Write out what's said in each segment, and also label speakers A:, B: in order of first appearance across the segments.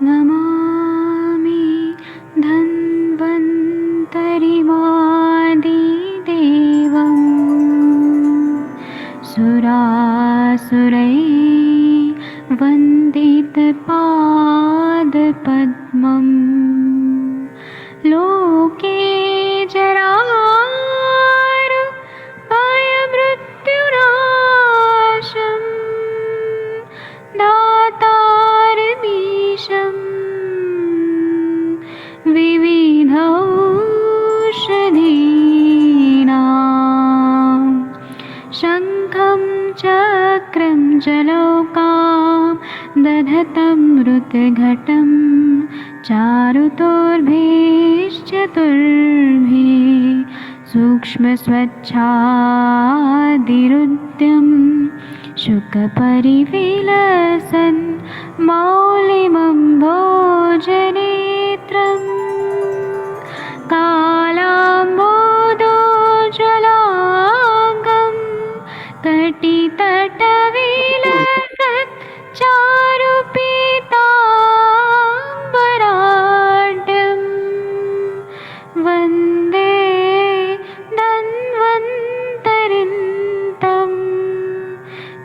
A: नमामि धन्वन्तरिमादिदेवं सुरासुरैर्वन्दितपादपद्मं लोके जरामृत्युनाशं दातारमीशं विविधौषधीनां शङ्खं चक्रं जलौकां दधतं मृतघटं चारुतोर्भिश्चतुर्भिः सूक्ष्मस्वच्छादिरुद्यं शुकपरिविलसन् मौलिमम्भोजनेत्रम् कालाम्बोदोज्ज्वलाङ्गं कटितटविलसत् चारुपीताम्बराढ्यं वन्दे धन्वन्तरिन्तं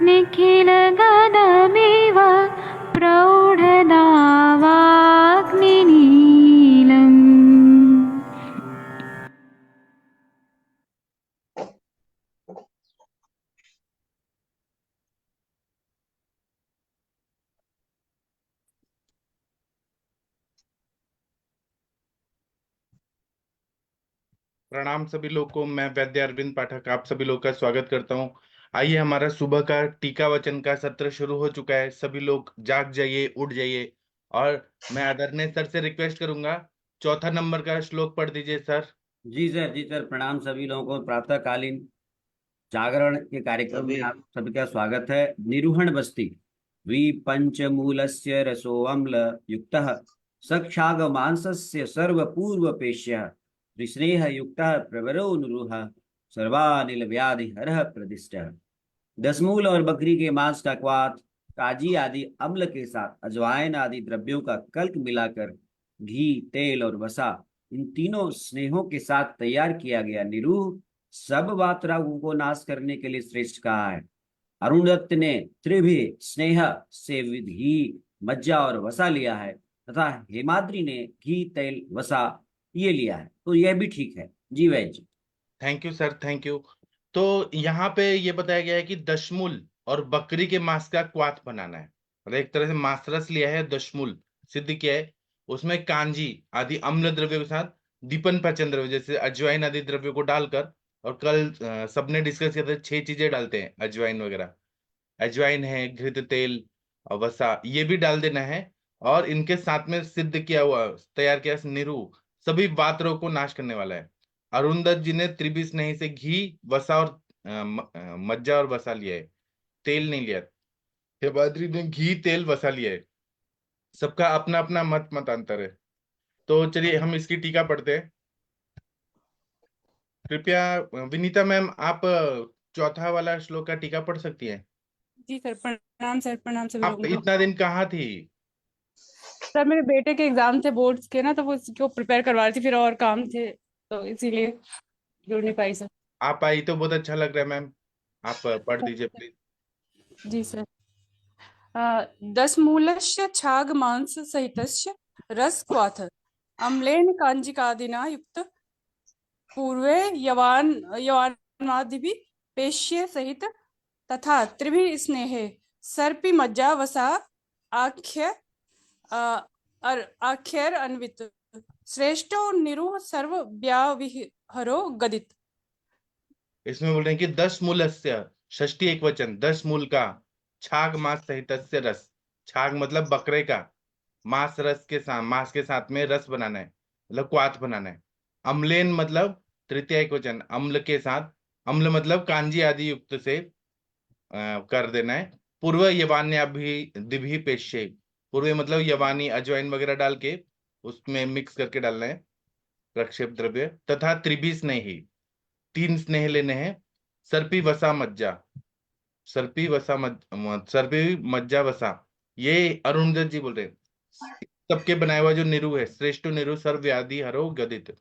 A: निखिलगदमिव प्रौढदावाग्निनीलम्।
B: प्रणाम सभी लोग को। मैं वैद्य अरविंद पाठक आप सभी लोग का स्वागत करता हूं। आइए, हमारा सुबह का टीका वचन का सत्र शुरू हो चुका है। सभी लोग जाग जाइए, उठ जाइए। और मैं आदरणीय सर से रिक्वेस्ट करूंगा, चौथा नंबर का श्लोक पढ़ दीजिए सर।
C: जी सर, जी सर। प्रणाम सभी लोगों को। प्रातःकालीन जागरण के कार्यक्रम में आप सभी का स्वागत है। निरूहण बस्ती विपंचमूलस्य रसोऽम्ल युक्तः सक्षाग मांसस्य सर्वपूर्वपेश्यः त्रिस्नेह युक्तः प्रवरो नुरुह सर्वानिल व्याधि हरः प्रतिष्ठः। दसमूल और बकरी के मांस का क्वाथ, काजी आदि अम्ल के साथ अजवाइन आदि द्रव्यों का कल्क मिलाकर घी, तेल और वसा, इन तीनों स्नेहों के साथ तैयार किया गया निरूह सब वात रोगों को नाश करने के लिए श्रेष्ठ कहा है। अरुणदत्त ने त्रिभी स्नेह से घी, मज्जा और वसा लिया है तथा हेमाद्री ने घी, तेल, वसा ये लिया है, तो यह भी ठीक है। जी Vaidya ji.
B: Thank you sir, thank you. तो यहाँ पे ये बताया गया है कि दशमूल और बकरी के मांस का क्वाथ बनाना है। मतलब एक तरह से मांसरस लिया है, दशमूल सिद्ध किया है। उसमें कांजी आदि अम्ल द्रव्यों के साथ दीपन पाचन द्रव्य जैसे अजवाइन आदि द्रव्यों को डालकर, और कल सबने डिस्कस किया था 6 चीजें डालते हैं अजवाइन वगैरह। अजवाइन है, घृत तेल और वसा, ये भी डाल देना है। और इनके साथ में सिद्ध किया हुआ, तैयार किया निरू सभी वात रोग को नाश करने वाला है। अरुंधत जी ने त्रिभी स्नेही से घी, वसा और मज्जा और वसा लिया है, तेल नहीं लिया। हेमाद्री ने घी, तेल, वसा लिया है। सबका अपना अपना मतांतर है। तो चलिए हम इसकी टीका पढ़ते हैं। कृपया विनीता मैम, आप चौथा वाला श्लोक का टीका पढ़ सकती हैं।
D: जी सर। प्रणाम सर, प्रणाम सभी
B: आप
D: लोगों को।
B: इतना दिन कहाँ थी?
D: सर मेरे बेटे के एग्जाम थे बोर्ड्स के ना, तो वो उसको प्रिपेयर करवा रही थी, फिर और काम थे तो इसीलिए जुड़ नहीं पाई सर।
B: आप आई तो बहुत अच्छा लग रहा है मैम। आप पढ़ दीजिए प्लीज।
D: Ji sir. दशमूलस्य छाग मांस सहितस्य रस क्वाथ अम्लेन कांजिकादिना युक्त पूर्वे यवानादिभिः पेश्य सहित तथा त्रिभिः स्नेहे सर्पि मज्जा वसा आख्य आख्यर अन्वित श्रेष्ठो निरुह सर्व व्याविहरो गदित।
B: इसमें बोल रहे हैं कि 10 मूलस्य, षष्ठी एक वचन, 10 मूल का, छाग मास सहितस्य रस। छाग मतलब बकरे का, मांस रस के साथ, मांस के साथ में रस बनाना है, मतलब क्वाथ बनाना है। अम्लेन मतलब तृतीय एक वचन, अम्ल के साथ। अम्ल मतलब कांजी आदि युक्त से कर देना है। पूर्व यवान्याभि दिभि पेश्य, पूर्व मतलब यवानी, अजवाइन वगैरह डाल के उसमें मिक्स करके डालना है प्रक्षेप द्रव्य। तथा त्रिभी स्नेही, 3 स्नेह लेने हैं। सर्पी वसा मज्जा, सर्पी वसा सर्पी मज्जा वसा, ये अरुणजत जी बोल रहे हैं। सबके बनाया हुआ जो निरु है, श्रेष्ठ निरु सर्वव्याधि हरो गदित,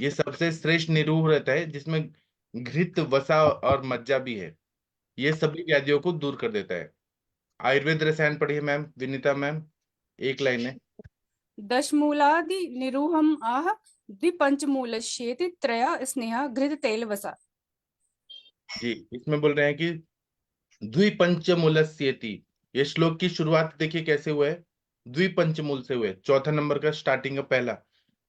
B: ये सबसे श्रेष्ठ निरु रहता है, जिसमें घृत, वसा और मज्जा भी है। ये सभी व्याधियों को दूर कर देता है। आयुर्वेद रसायन पढ़िए मैम, विनीता मैम, एक लाइन है।
D: दशमूलादि निरूहम आह द्विपंचमूलश्येति त्रया स्नेह घृत तेल वसा।
B: जी, इसमें बोल रहे हैं कि द्विपंचमूलस्येति, ये श्लोक की शुरुआत देखिए कैसे हुआ है, द्विपंचमूल से हुए, चौथा नंबर का स्टार्टिंग का पहला।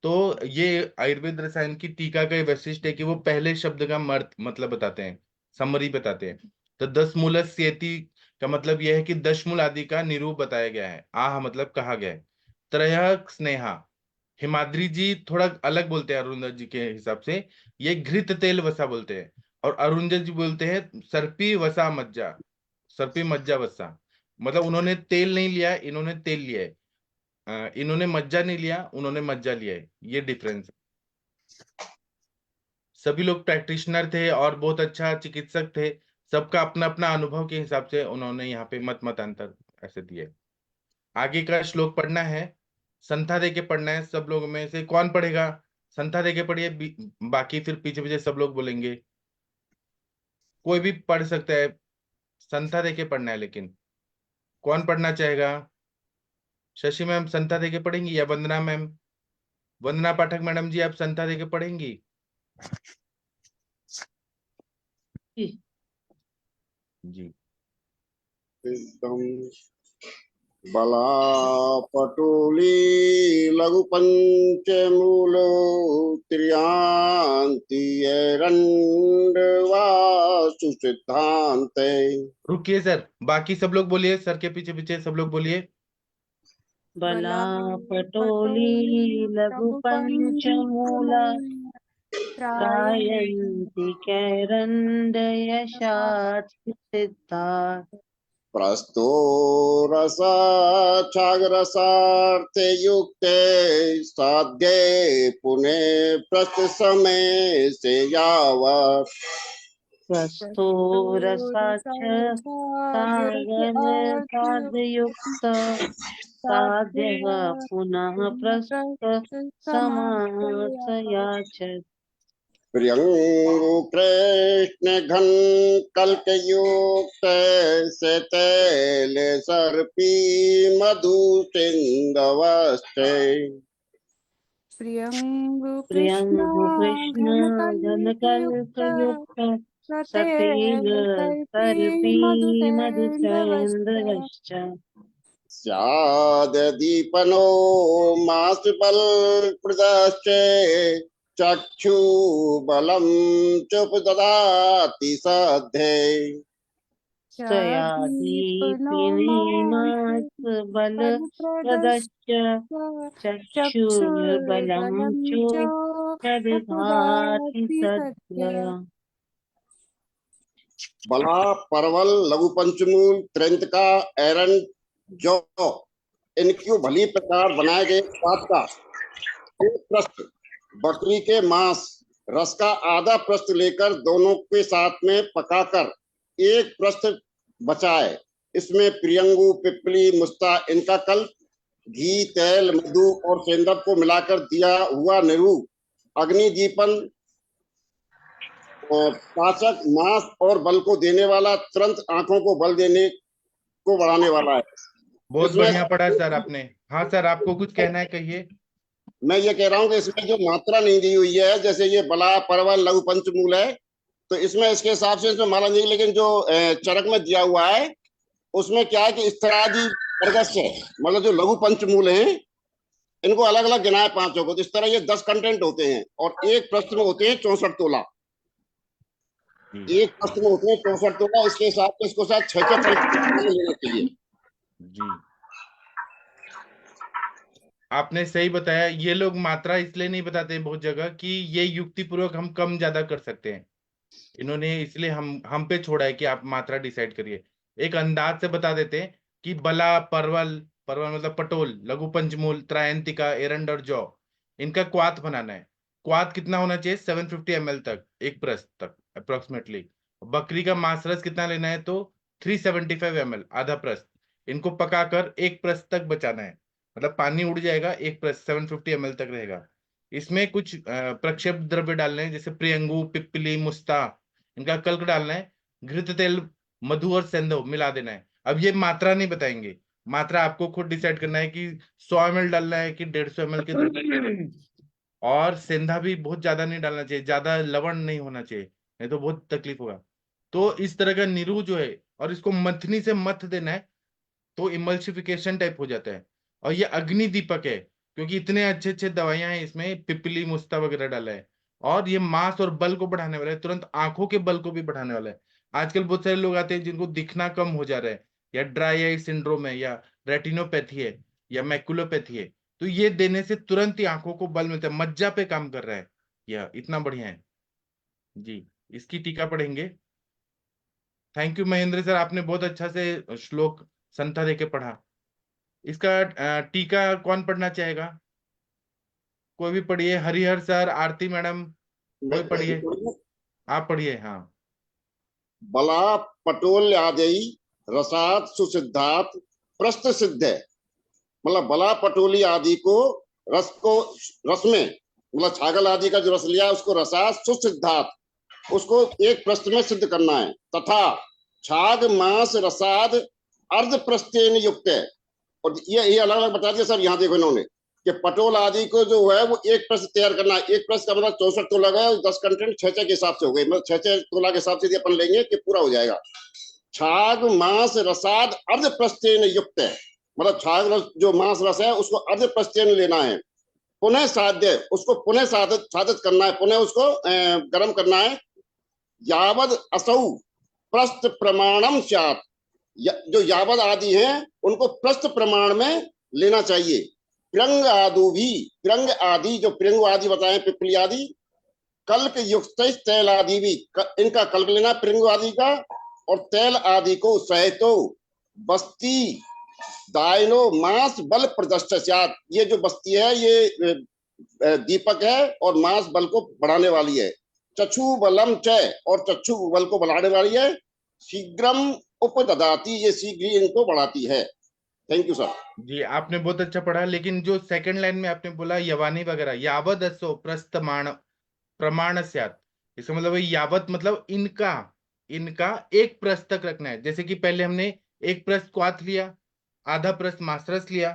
B: तो ये आयुर्वेद रसायन की टीका का वैशिष्ट है कि वो पहले शब्द का मतलब बताते हैं, समरी बताते हैं। तो 10 मूलस्येति का मतलब यह है कि 10 मूल आदि का निरूप बताया गया है। आह मतलब कहा गया है। त्रयः स्नेहा, हिमाद्री जी थोड़ा अलग बोलते हैं अरुण जी के हिसाब से, ये घृत तेल वसा बोलते हैं, और अरुण जी बोलते हैं सर्पी वसा मज्जा, सर्पी मज्जा वसा। मतलब उन्होंने तेल नहीं लिया, इन्होंने तेल लिया है। इन्होंने मज्जा नहीं लिया, उन्होंने मज्जा लिया है, ये डिफरेंस है। सभी लोग प्रैक्टिशनर थे और बहुत अच्छा चिकित्सक थे, सबका अपना अपना अनुभव के हिसाब से उन्होंने यहाँ पे मतांतर ऐसे दिए। आगे का श्लोक पढ़ना है, संथा दे के पढ़ना है। सब लोग में से कौन पढ़ेगा? संथा दे के पढ़िए, बाकी फिर पीछे पीछे सब लोग बोलेंगे। कोई भी पढ़ सकता है, संथा दे के पढ़ना है, लेकिन कौन पढ़ना चाहेगा? शशि मैम संथा दे के पढ़ेंगी या वंदना मैम? वंदना पाठक मैडम जी, आप संथा दे के पढ़ेंगी? जी।
E: बलापटुली लघु पंचमूलो त्रियांति रंडवासु सिद्धांते।
B: रुकिए सर, बाकी सब लोग बोलिए, सर के पीछे पीछे सब लोग बोलिए।
F: बलापटोली लघु पंचमूला त्रायन्ति कैरण्डयशात् सिद्धा।
E: प्रस्तोरसाक्षागरसार्थे युक्ते साध्ये पुने प्रस्थ समय से यावत्।
F: प्रस्तोरसाक्षसागरसार्धयुक्त साध्यः पुनः प्रस्थ समासयाचत्।
E: प्रियंगु कृष्ण घन कल्कयुक्त से तैल सर्पी मधु सिंधवस्ते।
D: प्रियंगु
F: प्रियंगु कृष्ण
D: घनकल्पयुक्त
F: घनकल्पयुक्त
D: सतेन
F: सतेन सर्पी मधुसेन्द्रश्च।
E: स्याददीपनो मासबल प्रदश्च चक्षु बलम चुपददाति सद्धे।
F: सयादीपिनीमास बल प्रदश्च चक्षुर्बलं चोपदधाति सद्य।
E: बला, परवल, लघु पंचमूल, त्रयंतिका, एरंड, जौ, इनकी भली प्रकार बनाए गए स्वाद का एक प्रस्त बकरी के मांस रस का आधा प्रस्त लेकर दोनों के साथ में पकाकर एक प्रस्त बचाए। इसमें प्रियंगु, पिपली, मुस्ता, इनका कल्प, घी, तेल, मधु और सेंधव को मिलाकर दिया हुआ निरू, अग्नि दीपन, पाचक, मांस और बल को देने वाला, तुरंत आंखों को बल देने को बढ़ाने वाला है।
B: बहुत बढ़िया पढ़ा सर आपने। हाँ सर, आपको कुछ कहना है, कहिए।
E: मैं ये कह रहा हूँ कि इसमें जो मात्रा नहीं दी हुई है, जैसे ये बला, परवल, लघु पंचमूल है, तो इसमें इसके हिसाब से इसमें माला नहीं, लेकिन जो चरक में दिया हुआ है उसमें क्या है कि इस्तरादी वर्गस है, मतलब जो लघु पंचमूल हैं इनको अलग अलग गिनाए पांचों को। तो इस तरह ये 10 कंटेंट होते हैं और एक प्रश्न में होते हैं 64 तोला। एक प्रश्न में होते हैं 64 तोला, इसके हिसाब से इसको शायद 6 लेना चाहिए।
B: जी, आपने सही बताया। ये लोग मात्रा इसलिए नहीं बताते बहुत जगह कि ये युक्तिपूर्वक हम कम ज्यादा कर सकते हैं, इन्होंने इसलिए हम पे छोड़ा है कि आप मात्रा डिसाइड करिए। एक अंदाज से बता देते हैं कि बला, परवल, परवल मतलब पटोल, लघु पंचमूल, त्रायंतिका, एरंड और जौ, इनका क्वाथ बनाना है। क्वाथ कितना होना चाहिए? 750 ml तक, एक प्रस्त तक अप्रोक्सीमेटली। बकरी का मांस रस कितना लेना है? तो 375 ml, आधा प्रस्त। इनको पकाकर एक प्रस्त तक बचाना है। मतलब पानी उड़ जाएगा, एक प्रश्न 750 ml तक रहेगा। इसमें कुछ प्रक्षेप द्रव्य डालने हैं, जैसे प्रियंगु, पिप्पली, मुस्ता, इनका कल्क डालना है, घृत तेल, मधु और सेंधव मिला देना है। अब ये मात्रा नहीं बताएंगे, मात्रा आपको खुद डिसाइड करना है कि 100 ml डालना है कि 150 ml के। और सेंधा भी बहुत ज्यादा नहीं डालना चाहिए, ज्यादा लवण नहीं होना चाहिए, नहीं तो बहुत तकलीफ होगा। तो इस तरह का नीरू जो है, और इसको मथनी से मथ देना है, तो इमल्सिफिकेशन टाइप हो जाता है। और ये अग्नि दीपक है, क्योंकि इतने अच्छे अच्छे दवाइयां हैं इसमें, पिपली, मुस्ता वगैरह डाला है। और ये मांस और बल को बढ़ाने वाला है, तुरंत आंखों के बल को भी बढ़ाने वाला है। आजकल बहुत सारे लोग आते हैं जिनको दिखना कम हो जा रहा है, या ड्राई आई सिंड्रोम है, या रेटिनोपैथी है, या मैकुलोपैथी है, तो ये देने से तुरंत ही आंखों को बल मिलता है, मज्जा पे काम कर रहा है, यह इतना बढ़िया है जी। इसकी टीका पढ़ेंगे। थैंक यू महेंद्र सर, आपने बहुत अच्छा से श्लोक संथा देके पढ़ा। इसका टीका कौन पढ़ना चाहेगा? कोई भी पढ़िए, हरिहर सर, आरती मैडम, कोई पढ़िए, आप पढ़िए। हाँ,
E: बला पटोल आदि रसात सुसिद्धात प्रस्त सिद्ध है। मतलब बला पटोली आदि को रस में, मतलब छागल आदि का जो रस लिया उसको रसात सुसिद्धात, उसको एक प्रश्न में सिद्ध करना है। तथा छाग मांस रसाद अर्ध प्रस्तेन युक्त है। और ये अलग अलग बता दिया सर। यहाँ देखो इन्होंने कि पटोल आदि को जो है वो एक प्रश्न तैयार करना है। एक प्रश्न का मतलब 64 तोला गया, 10 कंटेंट 6 के हिसाब से हो गए, मतलब 6 तोला के हिसाब से अपन लेंगे कि पूरा हो जाएगा। छाग मांस रसाद अर्ध प्रस्तेन युक्त है, मतलब छाग रस जो मांस रस है उसको अर्ध प्रस्तेन लेना है। पुनः साध्य, उसको पुनः साधित करना है, पुनः उसको गर्म करना है। यावद असौ प्रस्थ प्रमाणम स्यात्, जो यावद आदि हैं उनको प्रस्थ प्रमाण में लेना चाहिए। प्रियंग आदि भी, प्रियंग आदि जो प्रियंग आदि बताएं, पिपली आदि, कल्क युक्त तैल आदि भी, इनका कल्क लेना प्रियंग आदि का। और तैल आदि को सहितो बस्ती दायनो मांस बल प्रदर्शयात, ये जो बस्ती है ये दीपक है और मांस बल को बढ़ाने वाली है। चक्षु बलम च, और चक्षु बल को बढ़ाने वाली है। शीघ्रम उपददाती, ये शीघ्र ही इनको बढ़ाती है। थैंक यू सर
B: जी, आपने बहुत अच्छा पढ़ा। लेकिन जो सेकंड लाइन में आपने बोला यवानी वगैरह, यावद असो प्रस्तमाण प्रमाण स्यात्, इसका मतलब है यावत मतलब इनका, इनका एक प्रस्त तक रखना है। जैसे कि पहले हमने एक प्रस्त क्वाथ लिया, आधा प्रस्त मास्टरस लिया,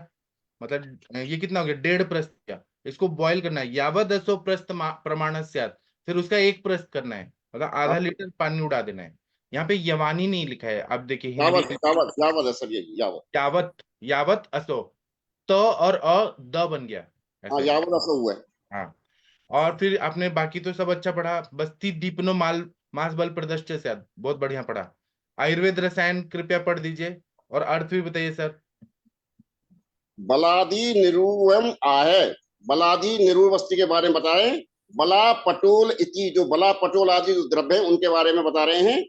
B: मतलब ये कितना हो गया, 1.5 प्रस्त लिया। इसको बॉईल करना है, यावद असो प्रस्त प्रमाण स्यात्, फिर उसका एक प्रस्त करना है, मतलब आधा लीटर पानी उड़ा देना है। यहाँ पे यवानी नहीं लिखा है, अब देखिए
E: यावत यावत यावत है सर, ये यावत,
B: यावत, यावत असो, त और अ द बन गया
E: हाँ
B: ऐसे।
E: यावत ऐसा हुआ है।
B: हाँ, और फिर आपने बाकी तो सब अच्छा पढ़ा। बस्ती दीपनो माल मास बल प्रदर्श से बहुत बढ़िया पढ़ा। आयुर्वेद रसायन कृपया पढ़ दीजिए, और अर्थ भी बताइए सर।
E: बलादि निरूवम आहे, बलादि निरूव वस्तु के बारे में बताएं। बला पटोल इति, जो बला पटोल आदि जो द्रव्य है उनके बारे में बता रहे हैं।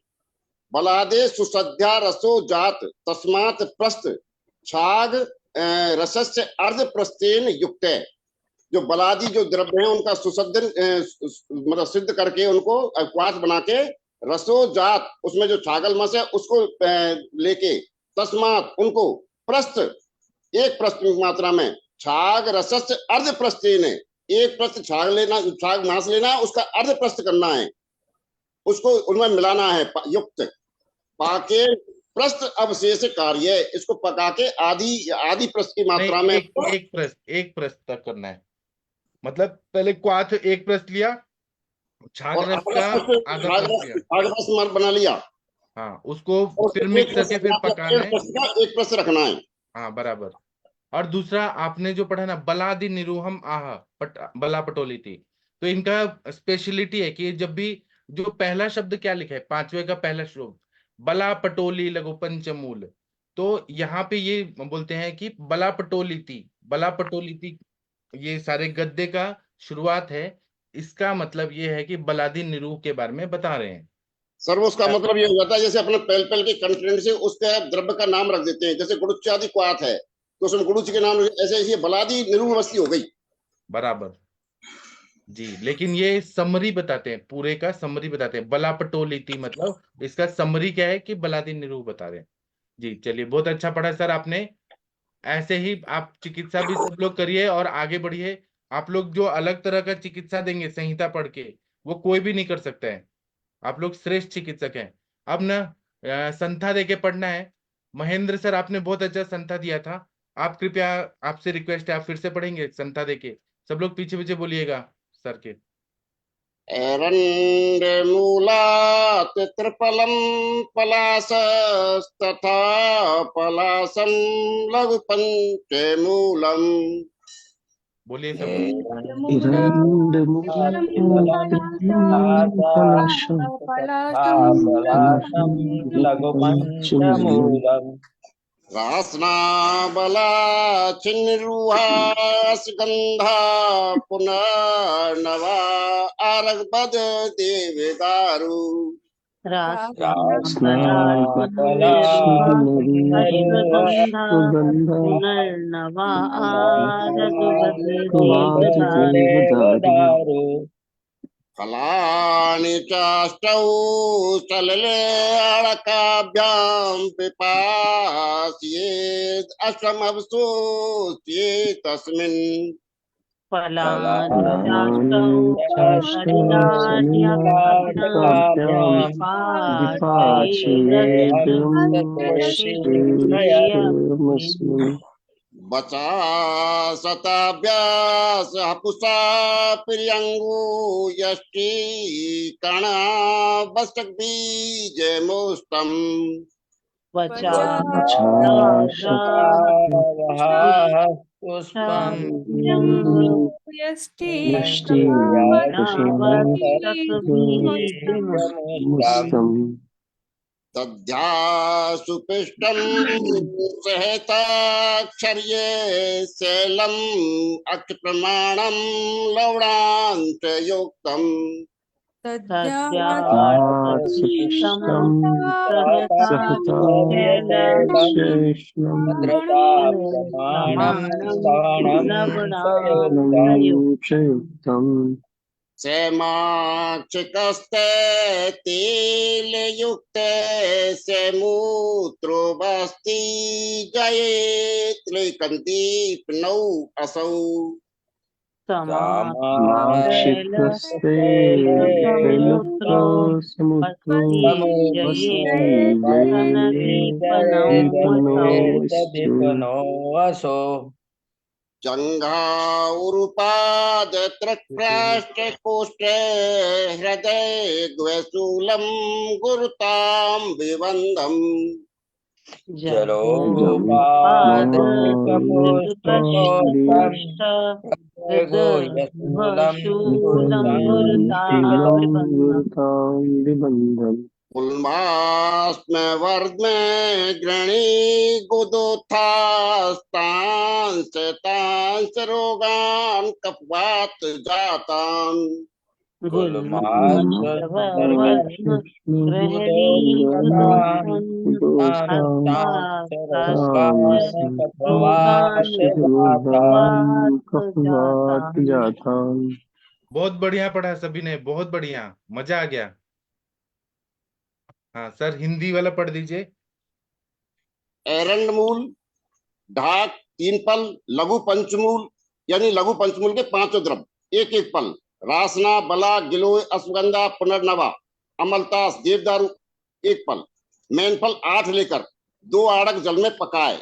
E: बलादे सुसद्ध्या रसो जात तस्मात प्रस्थ छाग रसस्य अर्ध प्रस्तेन युक्त है। जो बलादि जो द्रव्य है उनका सुसद्धन मतलब सिद्ध करके उनको क्वाथ बना के रसो जात, उसमें जो छागल मस है उसको लेके तस्मात उनको प्रस्थ एक प्रस्थ मात्रा में छाग रसस्य अर्ध प्रस्तेन है। एक प्रस्थ छाग लेना, छाग मांस लेना है, उसका अर्ध प्रस्थ करना है, उसको उनमें मिलाना है युक्त। पाके प्रस्थ अवशेष कार्य, इसको पका के आदि प्रस्थ की मात्रा में
B: एक प्रस्त तक करना है। मतलब पहले क्वाथ एक प्रस्त लिया, छाग
E: और
B: रस का आधा प्रस्त लिया,
E: छाग रस बना लिया,
B: हाँ, उसको
E: और
B: फिर
E: एक
B: मिक्स
E: प्रस्थ
B: करके फिर पकाना है।
E: एक प्रस्थ रखना है।
B: हाँ, बराबर। और दूसरा आपने जो पढ़ा ना, बलादि निरूहम आह बला पटोली थी, तो इनका स्पेशलिटी है कि जब भी जो पहला शब्द क्या लिखा है, पांचवे का पहला शब्द बला पटोली लघु पंचमूल, तो यहाँ पे ये बोलते हैं कि बला पटोली थी, बला पटोली थी, ये सारे गद्य का शुरुआत है। इसका मतलब ये है कि बलादि निरूह के बारे में बता रहे हैं।
E: सर उसका मतलब ये होता है जैसे अपने पहल पहल के कंटेंट से उसके द्रव्य का नाम रख देते हैं। जैसे गुड़ुच आदि क्वाथ है तो उसमें गुड़ुच के नाम, ऐसे ऐसे बलादि निरूह वस्तु हो गई।
B: बराबर जी। लेकिन ये समरी बताते हैं, पूरे का समरी बताते हैं, बला पटोलीति मतलब इसका समरी क्या है कि बलादि निरूह बता रहे हैं जी। चलिए, बहुत अच्छा पढ़ा सर आपने। ऐसे ही आप चिकित्सा भी सब लोग करिए और आगे बढ़िए। आप लोग जो अलग तरह का चिकित्सा देंगे संहिता पढ़ के, वो कोई भी नहीं कर सकता है। आप लोग श्रेष्ठ चिकित्सक हैं। अब ना संथा दे के पढ़ना है। महेंद्र सर, आपने बहुत अच्छा संथा दिया था। आप कृपया, आपसे रिक्वेस्ट है, आप फिर से पढ़ेंगे संथा दे के। सब लोग पीछे पीछे बोलिएगा सर के।
E: एरण्डमूलात् त्रिफलं पलासस्तथा पलासं लघुपञ्चमूलम्
B: बोलिए सब लोग।
G: लघुपञ्चमूलम्
E: रासनाबलाचिन्रुहासगन्धा पुनर्नवा आरग्बद देवदारु
F: रासनाबलाचिन्नरुगन्धा पुनर्नवा आरगवदेवदारु
E: फलानि चाष्टौ सलिले अड़काभ्यां पिपास्येत् अश्वमवसोऽस्येत् तस्मिन्
F: फलानि चाष्टौ सलिलाढ्यकाभ्यां विपाचयेदमुष्येषु
E: बचा शताभ्यास हपुषा प्रियंगो यष्टि कणा बस्तक बीज मोस्तम तद्या सुपिष्टम सहताक्षर्ये शैलम अक्षप्रमाणम लवणांत युक्तम सेमाक्षिकस्ते तेलयुक्ते सेमूत्रो बस्ति जये त्रिकन्तीप्नौ असौ जंघाउरुपाद त्रिक्राष्टकोष्ठे हृदय ग्वसूलं गुरुतां विवन्दम् उन्मास्मे वर्द्मे गृणी गुदोत्थास्तांस तांस रोगान् कपवात जातान्
B: बहुत बढ़िया पढ़ा सभी ने, बहुत बढ़िया, मजा आ गया। हाँ सर, हिंदी वाला पढ़ दीजिए।
E: एरंडमूल, ढाक, तीन पल, लघु पंचमूल यानी लघु पंचमूल के पांचों द्रव्य एक एक पल, रासना, बला, गिलोय, अश्वगंधा, पुनर्नवा, अमलतास, देवदारू एक पल, मैन फल 8 लेकर 2 आड़क जल में पकाए।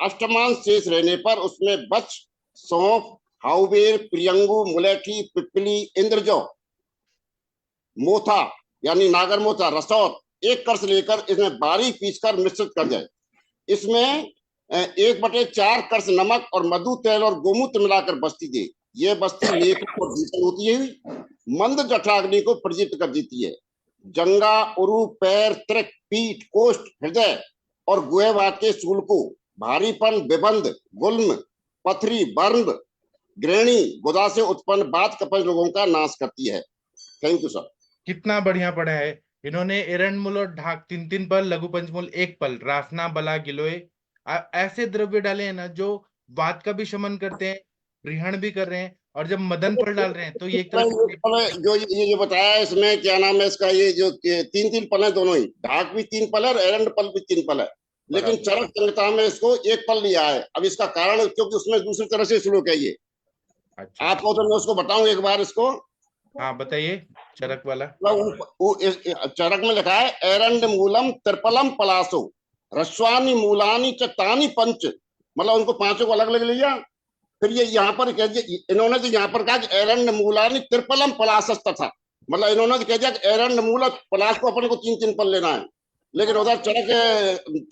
E: अष्टमांश शेष रहने पर उसमें बच, सौंफ, हाउबेर, प्रियंगु, मुलेठी, पिपली, इंद्रजौ, मोथा यानी नागर मोथा, रसौत एक कर्ष लेकर इसमें बारीक पीसकर मिश्रित कर जाए। इसमें 1/4 कर्ष नमक और मधु, तेल और गोमूत्र मिलाकर बस्ती दे। ये बस्ती लेप और भीषण होती है, मंद जठराग्नि को प्रज्वलित कर देती है। जंगा, उरु, पैर, त्रिक, पीठ, कोष्ठ, हृदय और गुहेवात के शूल को भारीपन, विबंध, गुल्म, पथरी, बर्न, ग्रहणी, गुदा से उत्पन्न बात कपज रोगों का नाश करती है। Thank you sir.
B: कितना बढ़िया पढ़ा है इन्होंने। एरंडमूल और ढाक 3-3 पल, लघु पंचमूल 1 पल, रासना, बला, गिलोय, ऐसे द्रव्य डाले हैं ना जो वात का भी शमन करते हैं, ग्रहण भी कर रहे हैं, और जब मदन फल डाल रहे हैं तो ये एक तरह से
E: जो ये बताया इसमें क्या नाम है इसका, ये जो 3-3 पल है दोनों ही, ढाक भी 3 पल है और एरंड पल भी 3 पल है। लेकिन
B: बराबर।
E: चरक संहिता में इसको एक पल लिया है। अब इसका कारण क्योंकि उसमें दूसरी तरह से श्लोक है ये,
B: अच्छा,
E: आपको तो मैं उसको बताऊं एक बार इसको।
B: हाँ बताइए चरक वाला।
E: चरक में लिखा है एरंड मूलम त्रिपलम पलासो रस्वानी मूलानी च तानी पंच, मतलब उनको पांचों को अलग अलग लिया। फिर ये यहाँ पर कह दिया, इन्होंने तो यहाँ पर कहा कि एरंड मूलानी त्रिपलम पलासस था, मतलब इन्होंने तो कह दिया कि एरंड मूल पलास को अपन को तीन तीन पल लेना है। लेकिन उधर चरक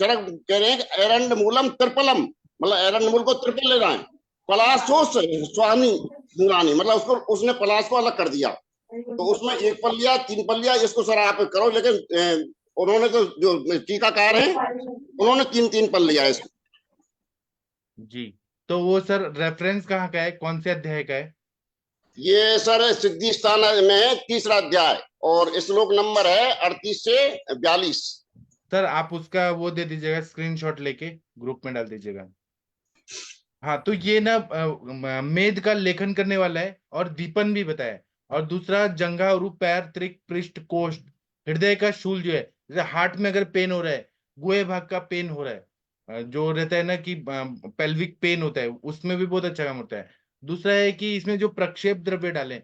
E: चरक कह रहे हैं कि एरंड मूलम त्रिपलम, मतलब एरंड मूल को त्रिपल लेना है। पलासो स्वामी मूलानी, मतलब उसको उसने पलास को अलग कर दिया। तो उसमें एक पल लिया, तीन पल लिया, इसको सर आप करो। लेकिन उन्होंने तो जो टीकाकार है उन्होंने तीन तीन पल लिया इसको।
B: जी, तो वो सर रेफरेंस कहाँ का है, कौन से अध्याय का है?
E: ये सर सिद्धि स्थान में है, तीसरा अध्याय, और श्लोक नंबर है 38 से 42।
B: सर आप उसका वो दे दीजिएगा, स्क्रीनशॉट लेके ग्रुप में डाल दीजिएगा। हाँ, तो ये ना मेद का लेखन करने वाला है और दीपन भी बताया। और दूसरा जंघा और पैर त्रिक पृष्ठ कोष्ठ हृदय का शूल जो है, जैसे हार्ट में अगर पेन हो रहा है, गुहे भाग का पेन हो रहा है, जो रहता है ना कि पेल्विक पेन होता है, उसमें भी बहुत अच्छा काम होता है। दूसरा है कि इसमें जो प्रक्षेप द्रव्य डालें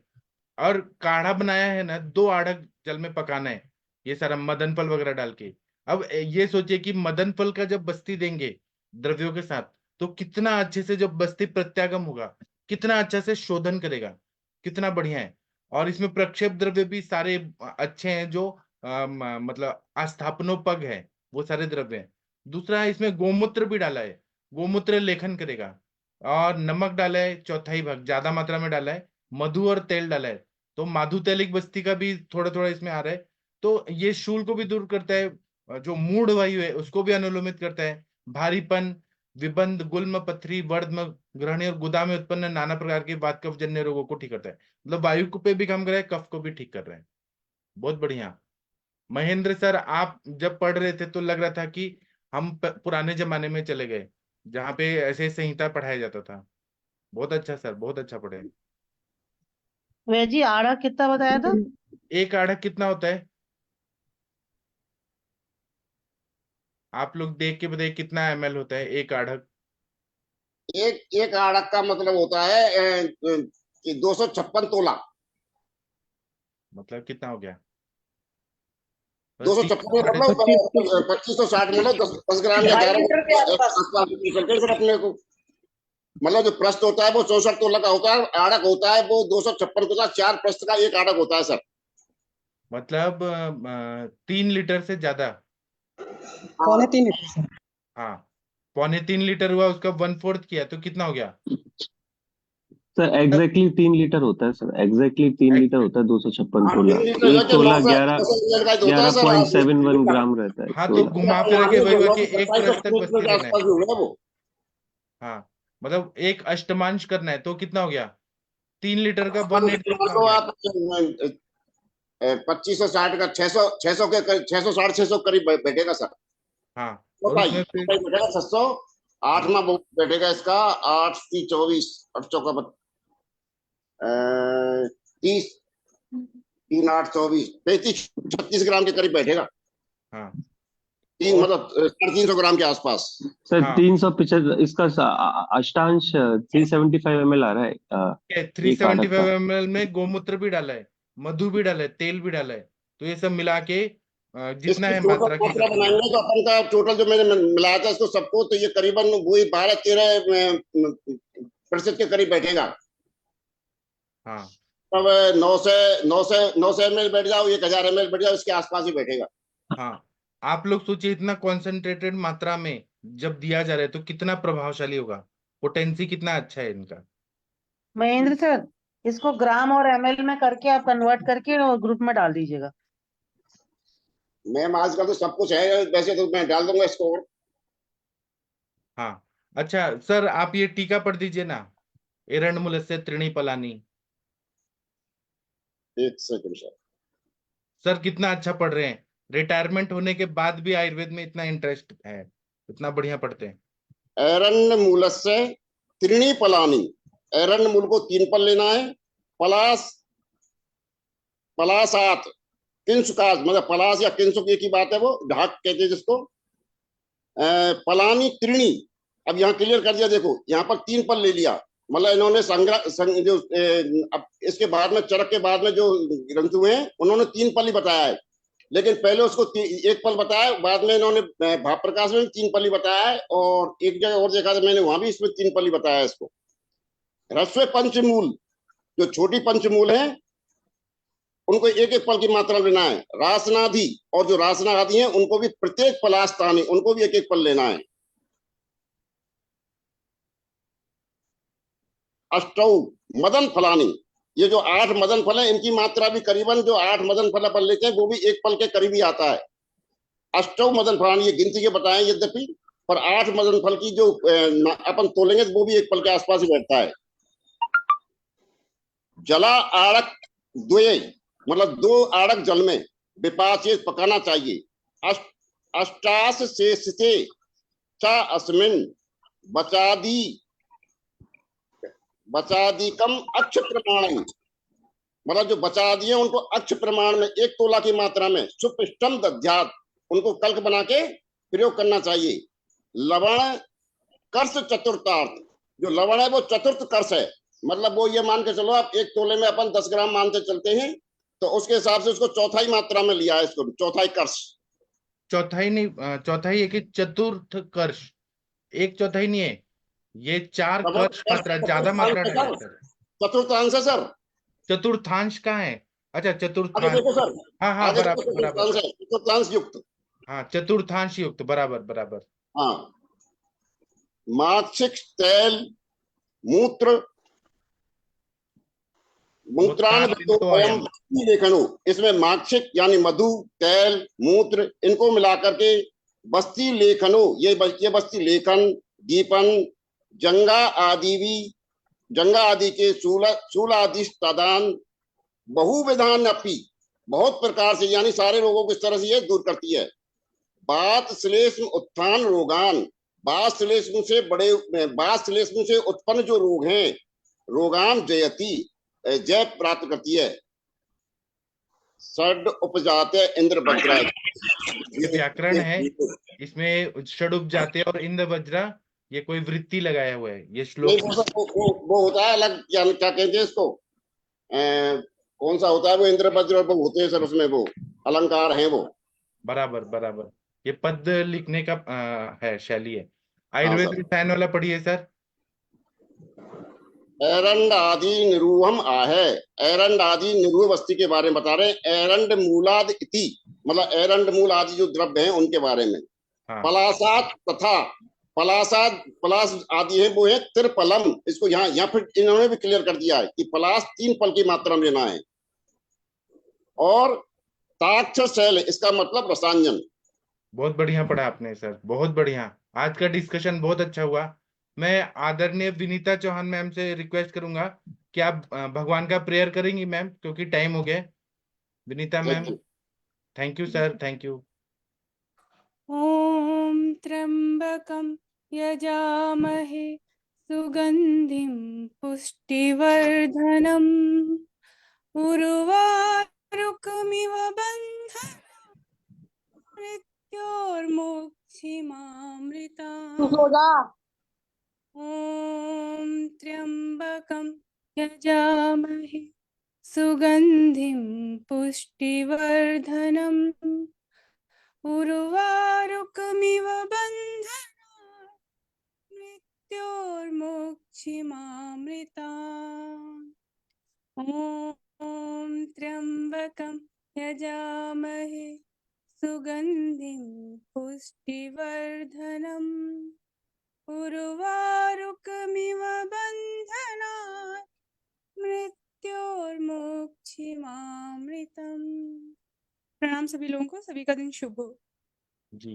B: और काढ़ा बनाया है ना, 2 आढ़क जल में पकाना है, ये सारा मदन फल वगैरह डाल के। अब ये सोचिए कि मदन फल का जब बस्ती देंगे द्रव्यों के साथ, तो कितना अच्छे से जब बस्ती प्रत्यागम होगा, कितना अच्छा से शोधन करेगा, कितना बढ़िया है। और इसमें प्रक्षेप द्रव्य भी सारे अच्छे हैं, जो मतलब आस्थापनोपग है, वो सारे द्रव्य हैं। दूसरा है इसमें गोमूत्र भी डाला है, गोमूत्र लेखन करेगा। और नमक डाला है, चौथाई भाग ज्यादा मात्रा में डाला है। मधु और तेल डाला है, तो माधु तैलिक बस्ती का भी थोड़ा थोड़ा इसमें आ रहा है। तो ये शूल को भी दूर करता है, जो मूढ़ वायु है उसको भी अनुलोमित करता है। भारीपन, विबंध, गुल्म, पथरी, वर्धम, ग्रहणी और गुदा में उत्पन्न नाना प्रकार के वात कफ जन्य रोगों को ठीक करता है। मतलब वायु को पे भी काम कर रहा है, कफ को भी ठीक कर रहा है। बहुत बढ़िया। महेंद्र सर, आप जब पढ़ रहे थे तो लग रहा था कि हम पुराने जमाने में चले गए, जहाँ पे ऐसे संहिता पढ़ाया जाता था। बहुत अच्छा सर, बहुत अच्छा पढ़े।
F: भैया जी आड़ा कितना बताया था?
B: एक आढ़क कितना होता है? आप लोग देख के बताइए कितना ml होता है एक आढ़क?
E: एक एक आड़क का मतलब होता है 256 तोला।
B: मतलब कितना हो गया?
E: 256
B: साढ़े
E: मतलब 2560, मतलब 10 ग्राम या 11 फिर अपने को, मतलब जो प्रस्त होता है वो 64 तोला का होता है, आड़क होता है वो 256 तोला, 4 प्रस्त का एक आड़क होता है सर।
B: मतलब 3 लीटर से ज्यादा। हाँ, 3.25 लीटर हुआ, उसका 1/4 किया तो कितना हो गया?
G: सर एग्जैक्टली 3 लीटर होता है सर, एग्जैक्टली 3 लीटर होता है 256
E: हाँ,
G: तोला।
E: 3 लीटर
G: एक तोला 11
E: होता है सर।
G: 11.71 ग्राम रहता है एक
B: हाँ, तो
G: तोला।
B: घुमा फिरा के वही हुआ कि एक प्रस्त तक बस्ती
E: के
B: देना है।
E: आसपास हो गया वो।
B: हाँ, मतलब एक अष्टमांश करना है तो कितना हो गया? 3 लीटर का 1/8 कितना हो
E: तो
B: गया?
E: आप 2560 का 600 600 के 600 650 करीब बैठेगा सर।
B: हाँ,
E: तो
B: और
E: भाई
B: उसमें फिर
E: बैठेगा 600, 8 में बैठेगा इसका 8 3 24, 8 चौका 30, 3 8 24 35 36 ग्राम के करीब बैठेगा।
B: हाँ,
E: तीन
B: और
E: मतलब 350 ग्राम के आसपास।
G: सर
B: हाँ
G: 375 इसका अष्टांश 375 ml आ रहा है एक आढ़क
B: 375
G: का।
B: ml में गोमूत्र भी डाला है, मधु भी डाला है, तेल भी डाला है। तो ये सब मिला के जितना
E: इसकी
B: है
E: टोटल
B: मात्रा के
E: मात्रा
B: हिसाब से
E: बनाएंगे तो अपन का टोटल जो मैंने मिलाया था इसको सबको, तो ये करीबन वही 12-13% के करीब बैठेगा।
B: हाँ,
E: तब 900 ml बैठ जाओ, 1000 ml बैठ जाओ, इसके आसपास ही बैठेगा।
B: हाँ, आप लोग सोचिए इतना कॉन्सेंट्रेटेड मात्रा में जब दिया जा रहा है तो कितना प्रभावशाली होगा, पोटेंसी कितना अच्छा है इनका।
F: महेंद्र सर इसको ग्राम और एमएल में करके आप कन्वर्ट करके ग्रुप में डाल दीजिएगा।
E: मैम आजकल तो सब कुछ है, वैसे तो मैं डाल दूंगा इसको।
B: हाँ, अच्छा सर, आप ये टीका पढ़ दीजिए ना, एरंडमुलस्य त्रीणि पलानी।
E: एक सेकंड सर।
B: सर कितना अच्छा पढ़ रहे हैं, रिटायरमेंट होने के बाद भी आयुर्वेद में इतना इंटरेस्ट है, इतना बढ़िया पढ़ते हैं।
E: एरण्य मूलस्य त्रीणी पलानी, एरण्य मूल को 3 पल लेना है। पलास, पलासात, किंसुकास, मतलब पलास या किंसुक एक ही बात है, वो ढाक कहते हैं जिसको। पलानी त्रीणी, अब यहाँ क्लियर कर दिया, देखो यहाँ पर 3 पल ले लिया, मतलब इन्होंने जो अब इसके बाद में चरक के बाद में जो ग्रंथ हुए हैं उन्होंने 3 पल ही बताया है, लेकिन पहले उसको 1 पल बताया, बाद में इन्होंने भाव प्रकाश में 3 पल ही बताया है, और एक जगह और देखा था मैंने, वहां भी इसमें 3 पल ही बताया है इसको। ह्रस्व पंचमूल, जो छोटी पंचमूल है उनको 1-1 पल की मात्रा लेना है। रासनादि, और जो रासनादि है उनको भी प्रत्येक पलास्थानी, उनको भी 1-1 पल लेना है। अष्टौ मदन फलानी, ये जो 8 मदन फल है इनकी मात्रा भी करीबन जो 8 मदन फल अपन लेते हैं वो भी 1 पल के करीब ही आता है। अष्टौ मदन फलानी, ये गिनती के बताए यद्यपि, पर 8 मदन फल की जो अपन तोलेंगे वो भी 1 पल के आसपास ही बैठता है। जला आड़क द्वय, मतलब 2 आड़क जल में विपाचित पकाना चाहिए। अष्टास शेषते चा अस्मिन बचादी कम अक्ष प्रमाण, मतलब जो बचा दिए उनको अक्ष प्रमाण में 1 तोला की मात्रा में सुपृष्टम दध्यात, उनको कल्क बना के प्रयोग करना चाहिए। लवण कर्ष चतुर्थार्थ, जो लवण है वो चतुर्थ कर्ष है, मतलब वो ये मान के चलो आप 1 तोले में अपन 10 ग्राम मानते चलते हैं, तो उसके हिसाब से उसको चौथाई मात्रा में लिया है, इसको चौथाई कर्ष।
B: चौथाई नहीं, चौथाई है कि चतुर्थ कर्ष, 1/4 नहीं है, ये 4 कर्ष मात्रा, ज्यादा मात्रा डाला है सर।
E: चतुर्थांश है सर।
B: चतुर्थांश कहाँ है? अच्छा
E: आगे
B: चतुर्थांश,
E: देखो सर,
B: हाँ हाँ
E: आगे
B: बराबर
E: देखो
B: बराबर,
E: चतुर्थांश है, चतुर्थांश युक्त।
B: हाँ चतुर्थांश युक्त, बराबर बराबर।
E: हाँ, माक्षिक तेल मूत्र मूत्रान लेखनो, इसमें माक्षिक यानी मधु, तेल, मूत्र, इनको मिलाकर के बस्ती लेखनो, ये बस्ती लेखन, दीपन, जंगा आदि के शूलादि तदान बहुविधान अपी, बहुत प्रकार से, यानी सारे रोगों को इस तरह से ये दूर करती है। बात श्लेष्म उत्थान रोगान, बात श्लेष्म से उत्पन्न जो रोग हैं, रोगान जयति, जय प्राप्त करती है। षड उपजाते इंद्र वज्रा,
B: ये व्याकरण है, इसमें षड उपजाते और इंद्र वज्रा, ये कोई वृत्ति लगाया हुआ है, ये श्लोक
E: वो होता है अलग, क्या कहते हैं इसको, कौन सा होता है वो इंद्र वज्र, और वो होते हैं सर उसमें वो अलंकार हैं वो।
B: बराबर बराबर, ये पद लिखने का है, शैली है। आयुर्वेद रसायन वाला पढ़िए सर।
E: एरंड आदि निरूहम आहे, एरंड आदि निरूह वस्तु के बारे में बता रहे हैं। एरंड मूलाद इति, मतलब एरंड मूल आदि जो द्रव्य हैं उनके बारे में।
B: हाँ।
E: पलासाद तथा पलास आदि है वो है त्रिपलम, इसको यहाँ फिर इन्होंने भी क्लियर कर दिया है कि पलास 3 पल की मात्रा में लेना है। और ताक्ष शैल, इसका मतलब रसायन।
B: बहुत बढ़िया पढ़ा आपने सर, बहुत बढ़िया, आज का डिस्कशन बहुत अच्छा हुआ। मैं आदरणीय विनीता चौहान मैम से रिक्वेस्ट करूंगा कि आप भगवान का प्रेयर करेंगी मैम, क्योंकि टाइम हो गया। Vinita ma'am, thank you sir, thank you.
D: ओम त्र्यंबकम यजामहे सुगंधिं पुष्टिवर्धनम उर्वारुकमिव बन्धनान् मृत्योर्मुक्षिमामृतात्। ओम त्र्यंबकम यजामहे सुगंधिं पुष्टिवर्धनम उर्वारुकमिव बन्धनान् मृत्योर्मुक्षिमामृतात्। ओम त्र्यंबकं यजामहे सुगंधिं पुष्टिवर्धनम् उर्वारुकमिव बन्धनात् मृत्योर्मुक्षिमामृतम्। प्रणाम सभी लोगों को, सभी का दिन शुभ हो
B: जी।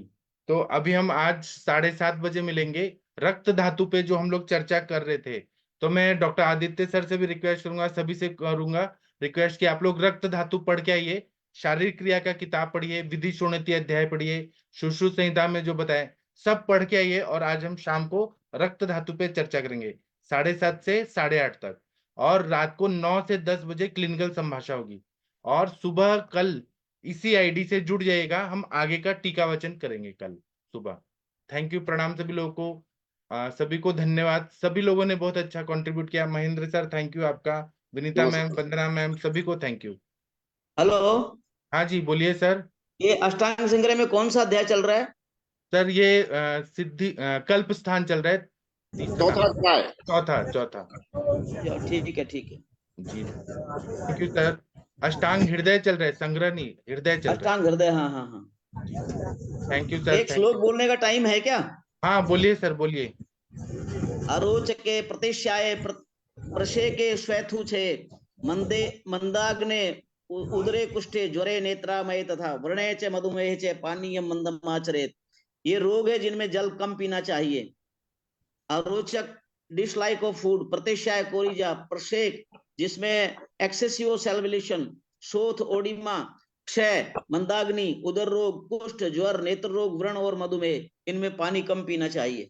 B: तो अभी हम आज 7:30 बजे मिलेंगे रक्त धातु पे, जो हम लोग चर्चा कर रहे थे। तो मैं डॉक्टर आदित्य सर से भी रिक्वेस्ट करूंगा, सभी से करूंगा रिक्वेस्ट कि आप लोग रक्त धातु पढ़ के आइए, शारीरिक क्रिया का किताब पढ़िए, विधि शोणित अध्याय पढ़िए, सुश्रुत संहिता में जो बताए सब पढ़ के आइए। और आज हम शाम को रक्त धातु पे चर्चा करेंगे 7:30 से 8:30 तक, और रात को 9 से 10 बजे क्लिनिकल संभाषा होगी। और सुबह कल इसी आईडी से जुड़ जाइएगा, हम आगे का टीका वचन करेंगे कल सुबह। थैंक यू, प्रणाम सभी लोगों को। सभी को धन्यवाद, सभी लोगों ने बहुत अच्छा कंट्रीब्यूट किया। महेंद्र सर थैंक यू आपका, विनीता मैम,
E: नमस्कार।
B: वंदना मैम, सभी को थैंक यू।
H: हेलो,
B: हाँ जी बोलिए सर।
H: ये अष्टांग संग्रह में कौन सा अध्याय चल रहा है?
B: सर ये कल्प स्थान चल रहा है, तीसरा,
E: चौथा अध्याय।
B: चौथा।
H: ठीक है, ठीक है।
B: जी थैंक यू सर। अष्टांग हृदय चल रहा है, संग्रह नहीं, हृदय चल रहा
H: अष्टांग हृदय, हाँ हाँ हाँ।
B: है। थैंक यू सर,
H: एक
B: थैंक
H: श्लोक
B: यू।
H: बोलने का टाइम है क्या?
B: हाँ बोलिए सर, बोलिए।
H: अरोचके प्रतिश्याये प्रशेके श्वेथुछे मंदे मंदाग्ने उदरे कुष्ठे ज्वरे नेत्रामय तथा व्रणे च मधुमेह च पानीयम मंदम आचरेत। ये रोग है जिनमें जल कम पीना चाहिए। अरोचक डिसलाइक ऑफ फूड, प्रतिश्याय कोरिजा, प्रशेक जिसमें एक्सेसिव सेल्युलेशन, शोथ ओडिमा, क्षय, मंदाग्नि, उदर रोग, कुष्ठ, ज्वर, नेत्र रोग, व्रण और मधुमेह, इनमें पानी कम पीना चाहिए।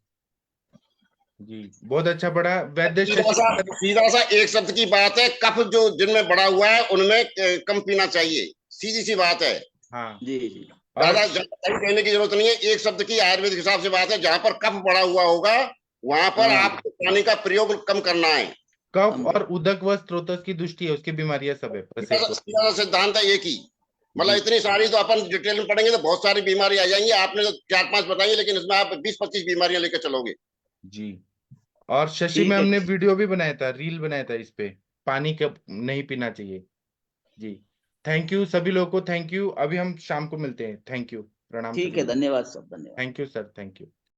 B: जी बहुत अच्छा पढ़ा। वैद्य
E: सीधा सा एक शब्द की बात है, कफ जो जिनमें बढ़ा हुआ है उनमें कम पीना चाहिए, सीधी सी बात है।
B: हाँ
H: जी जी।
E: ज्यादा कहने की जरूरत नहीं है, एक शब्द की आयुर्वेदिक हिसाब से बात है। जहां पर कफ बढ़ा हुआ होगा वहां पर
H: हाँ।
E: आपको पानी का प्रयोग कम करना है।
B: कफ और उदक व स्त्रोतस की दृष्टि है, उसकी बीमारियां सब है।
E: सीधा सा सिद्धांत है एक ही। मतलब
B: जी।
E: इतनी सारी तो अपन डिटेल में पढ़ेंगे तो बहुत सारी बीमारी आ जाएंगी। आपने तो 4-5 बताई, लेकिन इसमें आप 20-25 बीमारियां लेकर चलोगे।
B: जी और शशि
H: ठीक
B: मैम
H: है।
B: ने वीडियो भी बनाया था, रील बनाया था इस पे, पानी कब नहीं पीना चाहिए। जी थैंक यू सभी लोगों को, थैंक यू। अभी हम शाम को मिलते हैं। थैंक यू, प्रणाम
H: ठीक
B: सभी
H: है,
B: लोग।
H: धन्यवाद सब, धन्यवाद।
B: Thank you sir, thank you.